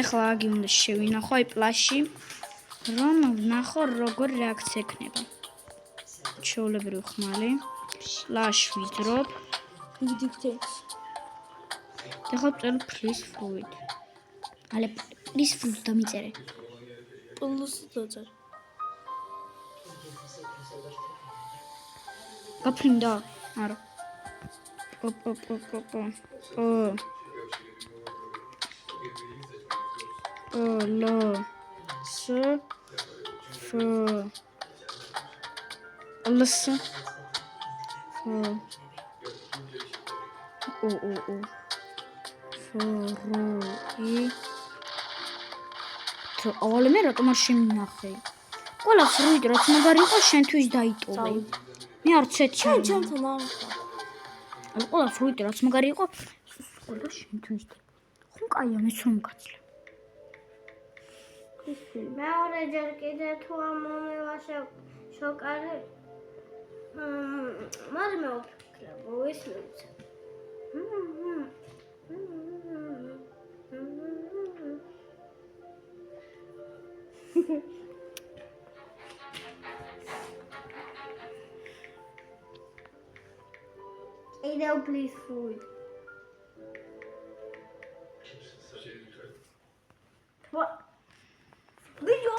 ეხლა აგი უნდა შევინახო აი პლასში რომ ვნახო როგორ რეაქცია ექნება ჩვეულებრივ ხმალი პლაშ ვიძრობ ეხლა ვწერო please fluid ale please fluid დამიწერე პლუს დაწერე გაფრინდა არა ლო ს ფ ლს ფ ო ფ რო ი თუ ავალე მე რატომ არ შემინახე ყველა ფრუიტ რაც მაგარი იყო შენთვის დაიტოვე მე არც ეჩა ჩემთან არ ყველა ფრუიტი რაც მაგარი იყო ყველა შენთვის ხომ კაია მეც რომ გაცლე მეორეჯერ კიდე თუ ამომივა შოკარი მაგრამ მე ვფიქრობ ის მივცე კიდევ please food ვიდეო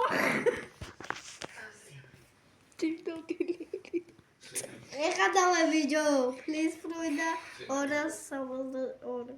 ეხა დავა ვიდეო please food და 272